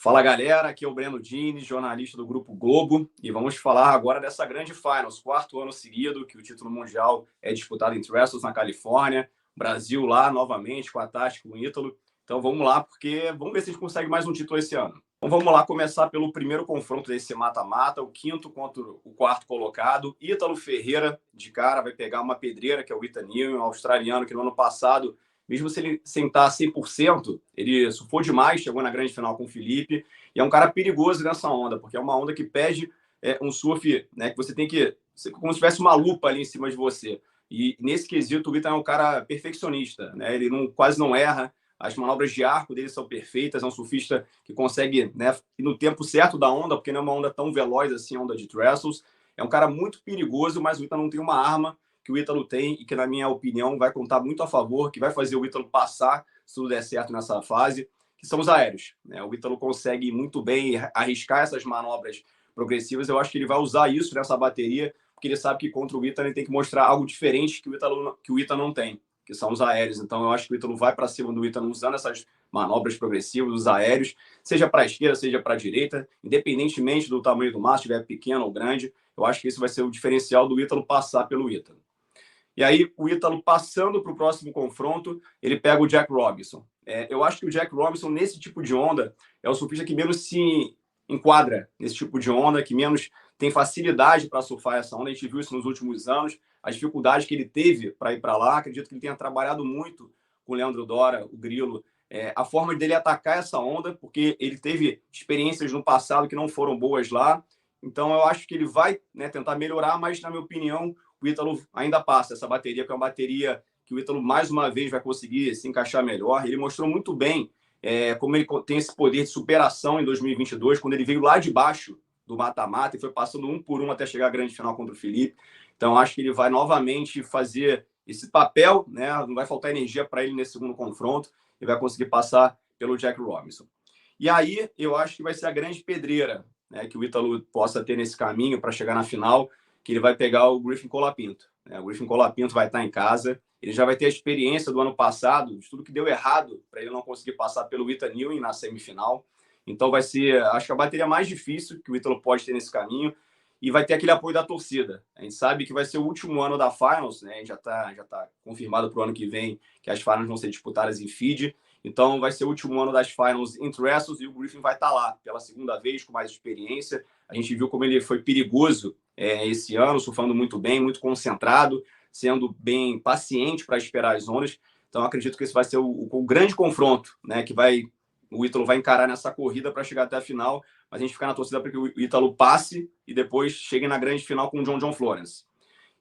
Fala galera, aqui é o Breno Diniz, jornalista do Grupo Globo, e vamos falar agora dessa grande Finals, quarto ano seguido que o título mundial é disputado em Trestles, na Califórnia, Brasil lá novamente com a Tati, com o Ítalo. Então vamos lá, porque vamos ver se a gente consegue mais um título esse ano. Então vamos lá começar pelo primeiro confronto desse mata-mata, o quinto contra o quarto colocado. Ítalo Ferreira, de cara, vai pegar uma pedreira, que é o Ethan Ewing, um australiano que no ano passado, mesmo se ele sentar 100%, ele surfou demais, chegou na grande final com o Felipe, e é um cara perigoso nessa onda, porque é uma onda que pede um surf, né, que você tem que, como se tivesse uma lupa ali em cima de você. E nesse quesito, o Ethan é um cara perfeccionista, né, ele quase não erra, as manobras de arco dele são perfeitas, é um surfista que consegue, né, ir no tempo certo da onda, porque não é uma onda tão veloz assim, a onda de Trestles. É um cara muito perigoso, mas o Ethan não tem uma arma que o Ítalo tem e que, na minha opinião, vai contar muito a favor, que vai fazer o Ítalo passar, se tudo der certo nessa fase, que são os aéreos. Né? O Ítalo consegue muito bem arriscar essas manobras progressivas. Eu acho que ele vai usar isso nessa bateria, porque ele sabe que contra o Ítalo ele tem que mostrar algo diferente que o Ítalo não tem, que são os aéreos. Então eu acho que o Ítalo vai para cima do Ítalo usando essas manobras progressivas, os aéreos, seja para a esquerda, seja para a direita, independentemente do tamanho do mar, se estiver pequeno ou grande. Eu acho que isso vai ser o diferencial do Ítalo passar pelo Ítalo. E aí, o Ítalo passando para o próximo confronto, ele pega o Jack Robinson. Eu acho que o Jack Robinson, nesse tipo de onda, é o surfista que menos se enquadra nesse tipo de onda, que menos tem facilidade para surfar essa onda. A gente viu isso nos últimos anos, as dificuldades que ele teve para ir para lá. Acredito que ele tenha trabalhado muito com o Leandro Dora, o Grilo, a forma dele atacar essa onda, porque ele teve experiências no passado que não foram boas lá. Então, eu acho que ele vai, né, tentar melhorar, mas, na minha opinião, o Ítalo ainda passa essa bateria, que é uma bateria que o Ítalo, mais uma vez, vai conseguir se encaixar melhor. Ele mostrou muito bem como ele tem esse poder de superação em 2022, quando ele veio lá de baixo do mata-mata e foi passando um por um até chegar à grande final contra o Felipe. Então, acho que ele vai novamente fazer esse papel, né? Não vai faltar energia para ele nesse segundo confronto e vai conseguir passar pelo Jack Robinson. E aí, eu acho que vai ser a grande pedreira, né, que o Ítalo possa ter nesse caminho para chegar na final, que ele vai pegar o Griffin Colapinto. Né? O Griffin Colapinto vai estar em casa, ele já vai ter a experiência do ano passado, de tudo que deu errado para ele não conseguir passar pelo Ethan Ewing na semifinal. Então vai ser, acho que a bateria mais difícil que o Ítalo pode ter nesse caminho, e vai ter aquele apoio da torcida. A gente sabe que vai ser o último ano da Finals, né? Já tá confirmado para o ano que vem que as Finals vão ser disputadas em feed. Então vai ser o último ano das Finals em Trestles e o Griffin vai estar lá pela segunda vez, com mais experiência. A gente viu como ele foi perigoso esse ano, surfando muito bem, muito concentrado, sendo bem paciente para esperar as ondas. Então acredito que esse vai ser o grande confronto, né, que o Ítalo vai encarar nessa corrida para chegar até a final, mas a gente ficar na torcida para que o Ítalo passe e depois chegue na grande final com o John Florence.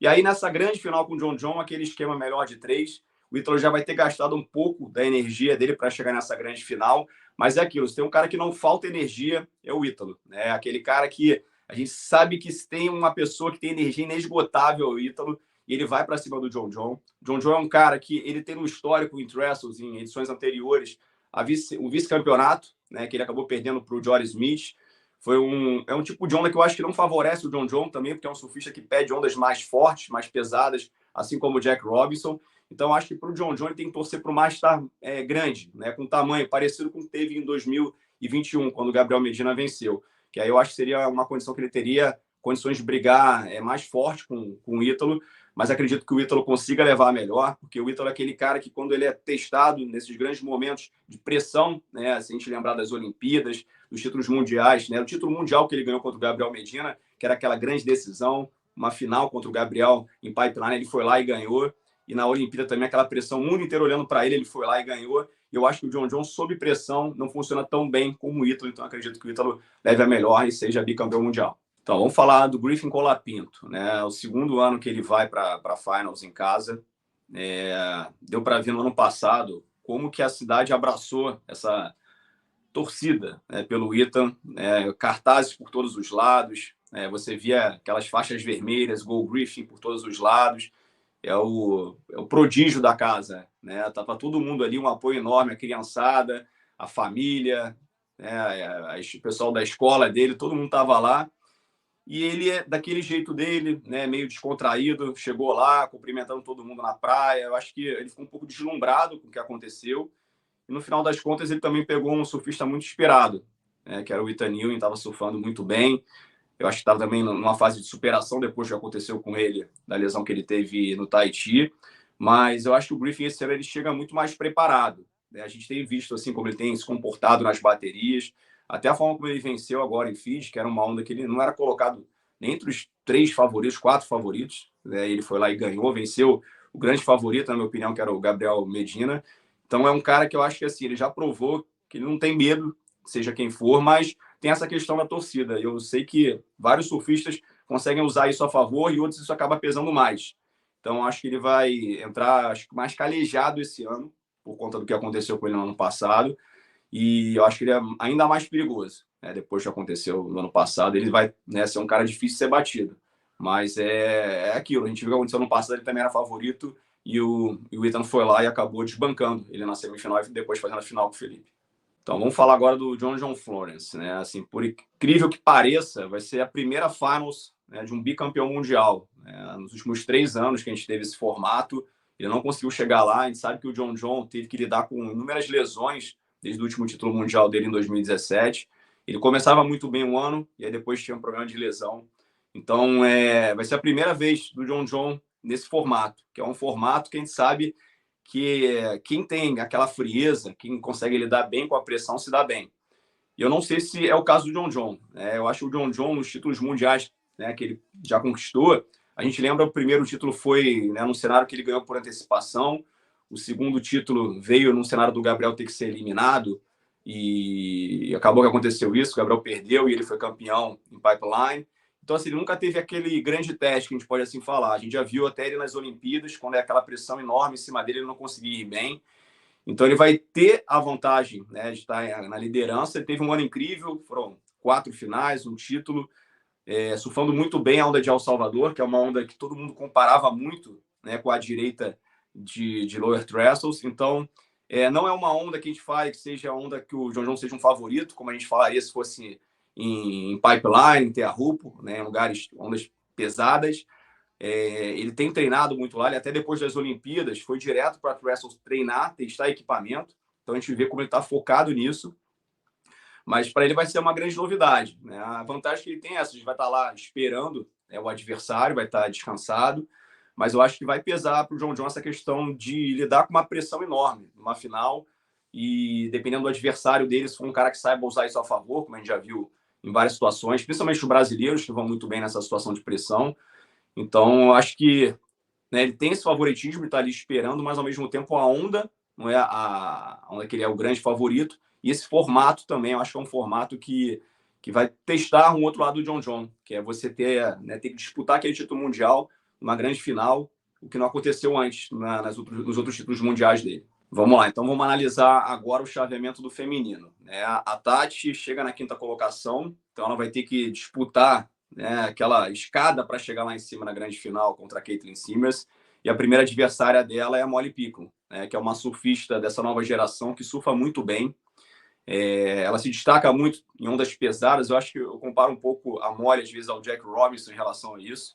E aí, nessa grande final com o John, aquele esquema melhor de três, o Ítalo já vai ter gastado um pouco da energia dele para chegar nessa grande final, mas é aquilo, se tem um cara que não falta energia, é o Ítalo. Né? Aquele cara que a gente sabe que se tem uma pessoa que tem energia inesgotável, é o Ítalo, e ele vai para cima do John. John é um cara que ele tem no histórico em Trestles, em edições anteriores, o vice-campeonato, né, que ele acabou perdendo para o Jory Smith. É um tipo de onda que eu acho que não favorece o John também, porque é um surfista que pede ondas mais fortes, mais pesadas, assim como o Jack Robinson. Então, acho que para o John ele tem que torcer para o mar estar grande, né, com tamanho parecido com o que teve em 2021, quando o Gabriel Medina venceu. Que aí eu acho que seria uma condição que ele teria condições de brigar mais forte com o Ítalo, mas acredito que o Ítalo consiga levar melhor, porque o Ítalo é aquele cara que, quando ele é testado nesses grandes momentos de pressão, né, se a gente lembrar das Olimpíadas, dos títulos mundiais, né, o título mundial que ele ganhou contra o Gabriel Medina, que era aquela grande decisão, uma final contra o Gabriel em Pipeline, ele foi lá e ganhou, e na Olimpíada também aquela pressão, o mundo inteiro olhando para ele, ele foi lá e ganhou. Eu acho que o John, sob pressão, não funciona tão bem como o Ítalo, então acredito que o Ítalo leve a melhor e seja bicampeão mundial. Então, vamos falar do Griffin Colapinto, né? O segundo ano que ele vai para a Finals em casa. Deu para ver no ano passado como que a cidade abraçou essa torcida, né, pelo Ethan, cartazes por todos os lados, você via aquelas faixas vermelhas, Go Griffin por todos os lados, é o prodígio da casa, né? Tava todo mundo ali, um apoio enorme, a criançada, a família, né, o pessoal da escola dele, todo mundo estava lá. E ele é daquele jeito dele, né, meio descontraído, chegou lá, cumprimentando todo mundo na praia. Eu acho que ele ficou um pouco deslumbrado com o que aconteceu. E no final das contas, ele também pegou um surfista muito inspirado. que era o Ethan Ewing, estava surfando muito bem. Eu acho que estava também numa fase de superação depois do que aconteceu com ele, da lesão que ele teve no Tahiti. Mas eu acho que o Griffin esse ano ele chega muito mais preparado, né? A gente tem visto assim como ele tem se comportado nas baterias, até a forma como ele venceu agora em Fiji, que era uma onda que ele não era colocado nem entre os 3 favoritos, 4 favoritos, né? Ele foi lá e ganhou, venceu o grande favorito, na minha opinião, que era o Gabriel Medina. Então é um cara que eu acho que assim, ele já provou que ele não tem medo, seja quem for, mas tem essa questão da torcida. Eu sei que vários surfistas conseguem usar isso a favor e outros isso acaba pesando mais. Então, acho que ele vai entrar mais calejado esse ano, por conta do que aconteceu com ele no ano passado. E eu acho que ele é ainda mais perigoso, né? Depois do que aconteceu no ano passado. Ele vai, né, ser um cara difícil de ser batido. Mas é aquilo. A gente viu que aconteceu no ano passado, ele também era favorito. E o Ethan foi lá e acabou desbancando ele na semifinal e depois fazendo a final com o Felipe. Então, vamos falar agora do John Florence, né? Assim, por incrível que pareça, vai ser a primeira finals, né, de um bicampeão mundial, né? Nos últimos 3 anos que a gente teve esse formato, ele não conseguiu chegar lá. A gente sabe que o John teve que lidar com inúmeras lesões desde o último título mundial dele em 2017. Ele começava muito bem o ano e aí depois tinha um problema de lesão. Então, vai ser a primeira vez do John nesse formato, que é um formato que a gente sabe que quem tem aquela frieza, quem consegue lidar bem com a pressão, se dá bem. E eu não sei se é o caso do John. Eu acho que o John, nos títulos mundiais, né, que ele já conquistou, a gente lembra o primeiro título foi, né, num cenário que ele ganhou por antecipação, o segundo título veio num cenário do Gabriel ter que ser eliminado, e acabou que aconteceu isso, o Gabriel perdeu e ele foi campeão em pipeline. Então, assim, ele nunca teve aquele grande teste que a gente pode assim falar. A gente já viu até ele nas Olimpíadas, quando é aquela pressão enorme em cima dele, ele não conseguia ir bem. Então, ele vai ter a vantagem, né, de estar na liderança. Ele teve um ano incrível, foram 4 finais, um título, surfando muito bem a onda de El Salvador, que é uma onda que todo mundo comparava muito, né, com a direita de Lower Trestles. Então, não é uma onda que a gente fale que seja a onda que o John seja um favorito, como a gente falaria se fosse em pipeline, em Teahupo, né, em lugares, ondas pesadas. Ele tem treinado muito lá, ele até depois das Olimpíadas foi direto para a Trestles treinar, testar equipamento. Então a gente vê como ele está focado nisso. Mas para ele vai ser uma grande novidade, né? A vantagem que ele tem é essa: a gente vai estar lá esperando, né, o adversário, vai estar descansado. Mas eu acho que vai pesar para o John essa questão de lidar com uma pressão enorme numa final. E dependendo do adversário dele, se for um cara que saiba usar isso a favor, como a gente já viu em várias situações, principalmente os brasileiros, que vão muito bem nessa situação de pressão. Então, eu acho que, né, ele tem esse favoritismo, ele está ali esperando, mas ao mesmo tempo a onda não é a onda que ele é o grande favorito. E esse formato também, eu acho que é um formato que vai testar um outro lado do John, que é você ter, né, ter que disputar aquele título mundial, uma grande final, o que não aconteceu antes nos outros títulos mundiais dele. Vamos lá, então vamos analisar agora o chaveamento do feminino, né? A Tati chega na 5ª colocação, então ela vai ter que disputar, né, aquela escada para chegar lá em cima na grande final contra a Caitlin Simmers. E a primeira adversária dela é a Molly Picon, né, que é uma surfista dessa nova geração que surfa muito bem. Ela se destaca muito em ondas pesadas. Eu acho que eu comparo um pouco a Molly, às vezes, ao Jack Robinson em relação a isso,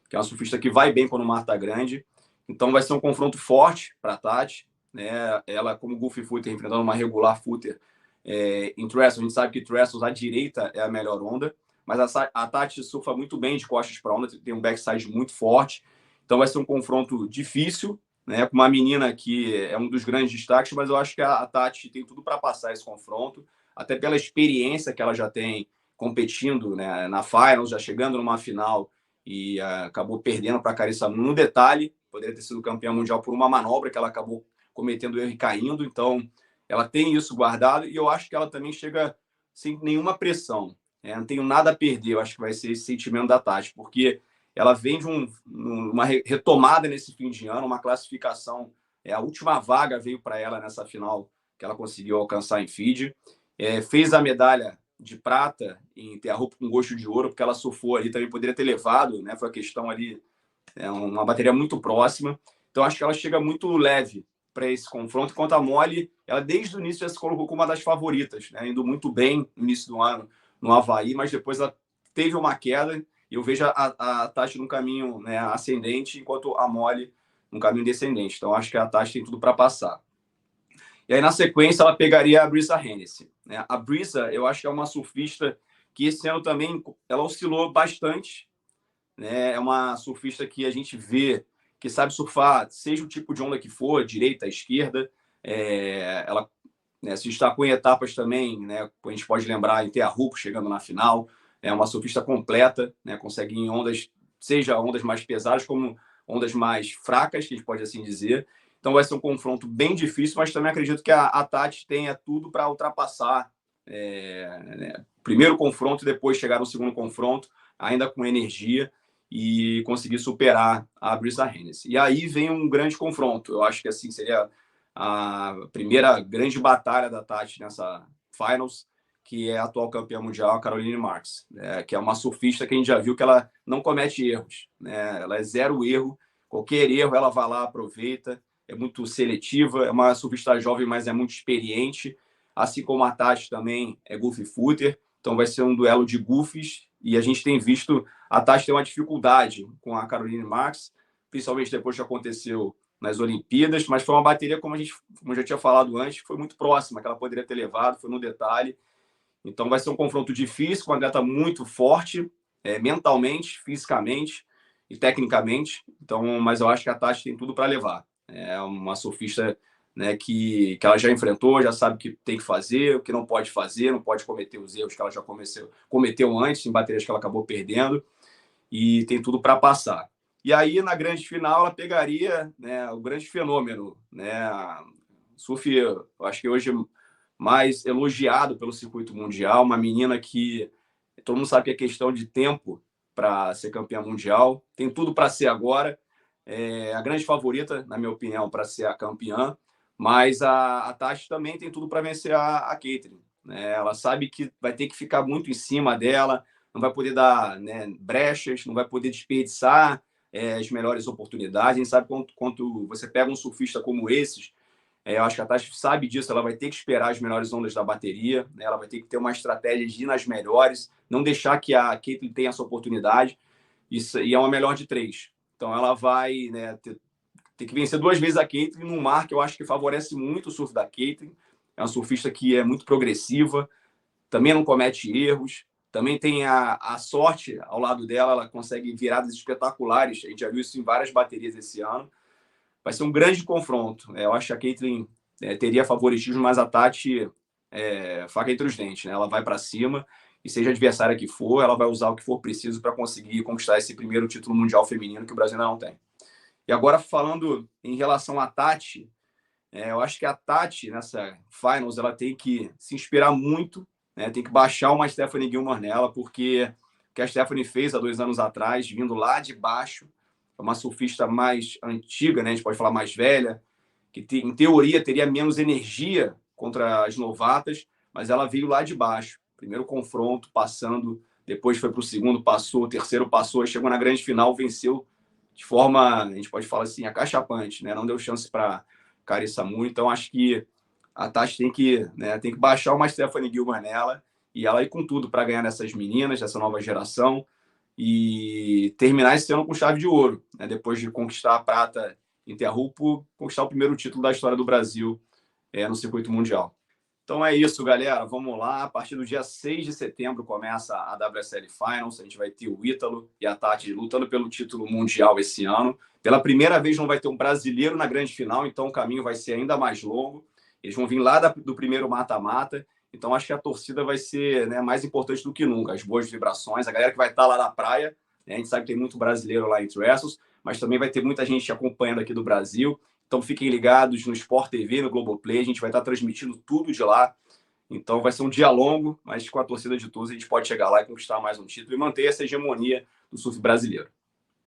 que é uma surfista que vai bem quando o mar está grande. Então vai ser um confronto forte para a Tati, né? Ela, como Goofy Footer, enfrentando uma regular Footer em Trestles. A gente sabe que Trestles, à direita, é a melhor onda, mas a Tati surfa muito bem de costas para onda, tem um backside muito forte. Então vai ser um confronto difícil, né, com uma menina que é um dos grandes destaques, mas eu acho que a Tati tem tudo para passar esse confronto, até pela experiência que ela já tem competindo, né, na Finals, já chegando numa final e acabou perdendo para a Carissa no detalhe. Poderia ter sido campeã mundial por uma manobra que ela acabou cometendo erro e caindo. Então, ela tem isso guardado e eu acho que ela também chega sem nenhuma pressão. Não tenho nada a perder, eu acho que vai ser esse sentimento da Tati, porque ela vem de uma retomada nesse fim de ano, uma classificação. A última vaga veio para ela nessa final que ela conseguiu alcançar em Fiji. Fez a medalha de prata em Teahupo com gosto de ouro, porque ela surfou ali, também poderia ter levado, né? Foi a questão ali, uma bateria muito próxima. Então, acho que ela chega muito leve para esse confronto, enquanto a Molly, ela desde o início já se colocou como uma das favoritas, né? Indo muito bem no início do ano no Havaí, mas depois ela teve uma queda e eu vejo a Tati num caminho, né, ascendente, enquanto a Molly num caminho descendente. Então, acho que a Tati tem tudo para passar. E aí, na sequência, ela pegaria a Brisa Hennessy. né? A Brisa, eu acho que é uma surfista que esse ano também ela oscilou bastante, né? É uma surfista que a gente vê que sabe surfar, seja o tipo de onda que for, direita, esquerda. Ela, né, se destacou em etapas também, né? A gente pode lembrar em Teahupo chegando na final. É uma surfista completa, né? Consegue em ondas, seja ondas mais pesadas como ondas mais fracas, que a gente pode assim dizer. Então vai ser um confronto bem difícil, mas também acredito que a Tati tenha tudo para ultrapassar né, primeiro confronto e depois chegar no segundo confronto, ainda com energia, e conseguir superar a Brisa Hennessy. E aí vem um grande confronto. Eu acho que assim seria a primeira grande batalha da Tati nessa Finals, que é a atual campeã mundial, a Caroline Marks, né, que é uma surfista que a gente já viu que ela não comete erros, né? Ela é zero erro, qualquer erro ela vai lá, aproveita, é muito seletiva, é uma surfista jovem, mas é muito experiente, assim como a Tati também é goofy footer, então vai ser um duelo de goofies, e a gente tem visto a Tati ter uma dificuldade com a Caroline Marks, principalmente depois que aconteceu nas Olimpíadas, mas foi uma bateria, como eu já tinha falado antes, que foi muito próxima, que ela poderia ter levado, foi no detalhe. Então vai ser um confronto difícil, com uma atleta muito forte, mentalmente, fisicamente e tecnicamente. Então, mas eu acho que a Tati tem tudo para levar. É uma surfista, né, que ela já enfrentou, já sabe o que tem que fazer, o que não pode fazer, não pode cometer os erros que ela já cometeu antes, em baterias que ela acabou perdendo, e tem tudo para passar. E aí, na grande final, ela pegaria, né, o grande fenômeno, né, a surf, eu acho que hoje mais elogiado pelo circuito mundial, uma menina que todo mundo sabe que é questão de tempo para ser campeã mundial, tem tudo para ser agora, a grande favorita, na minha opinião, para ser a campeã, mas a Tati também tem tudo para vencer a Caitlyn, né? Ela sabe que vai ter que ficar muito em cima dela, não vai poder dar, né, brechas, não vai poder desperdiçar as melhores oportunidades. A gente sabe quanto você pega um surfista como esses, eu acho que a Tati sabe disso, ela vai ter que esperar as melhores ondas da bateria, né? Ela vai ter que ter uma estratégia de ir nas melhores, não deixar que a Caitlyn tenha essa oportunidade, e é uma melhor de três. Então ela vai, né, ter que vencer duas vezes a Caitlyn num mar que eu acho que favorece muito o surf da Caitlyn. É uma surfista que é muito progressiva, também não comete erros, também tem a sorte ao lado dela, ela consegue viradas espetaculares, a gente já viu isso em várias baterias esse ano. Vai ser um grande confronto. Eu acho que a Caitlyn teria favoritismo, mas a Tati faca entre os dentes, né? Ela vai para cima e seja a adversária que for, ela vai usar o que for preciso para conseguir conquistar esse primeiro título mundial feminino que o Brasil ainda não tem. E agora, falando em relação à Tati, eu acho que a Tati, nessa Finals, ela tem que se inspirar muito, né? Tem que baixar uma Stephanie Gilmore nela, porque o que a Stephanie fez há 2 anos atrás, vindo lá de baixo, é uma surfista mais antiga, né? A gente pode falar mais velha, que em teoria teria menos energia contra as novatas, mas ela veio lá de baixo. Primeiro confronto, passando, depois foi para o segundo, passou, o terceiro passou, chegou na grande final, venceu de forma, a gente pode falar assim, acachapante, né? Não deu chance para Carissa muito, então acho que a Tati tem que baixar uma Stephanie Gilmore nela e ela ir com tudo para ganhar nessas meninas, dessa nova geração e terminar esse ano com chave de ouro, né? Depois de conquistar a prata em Teahupo, conquistar o primeiro título da história do Brasil no circuito mundial. Então é isso, galera. Vamos lá. A partir do dia 6 de setembro começa a WSL Finals. A gente vai ter o Ítalo e a Tati lutando pelo título mundial esse ano. Pela primeira vez não vai ter um brasileiro na grande final, então o caminho vai ser ainda mais longo. Eles vão vir lá do primeiro mata-mata. Então acho que a torcida vai ser, né, mais importante do que nunca. As boas vibrações, a galera que vai estar lá na praia, né, a gente sabe que tem muito brasileiro lá em Trestles, mas também vai ter muita gente acompanhando aqui do Brasil. Então fiquem ligados no Sport TV, no Globoplay, a gente vai estar transmitindo tudo de lá. Então vai ser um dia longo, mas com a torcida de todos a gente pode chegar lá e conquistar mais um título e manter essa hegemonia do surf brasileiro.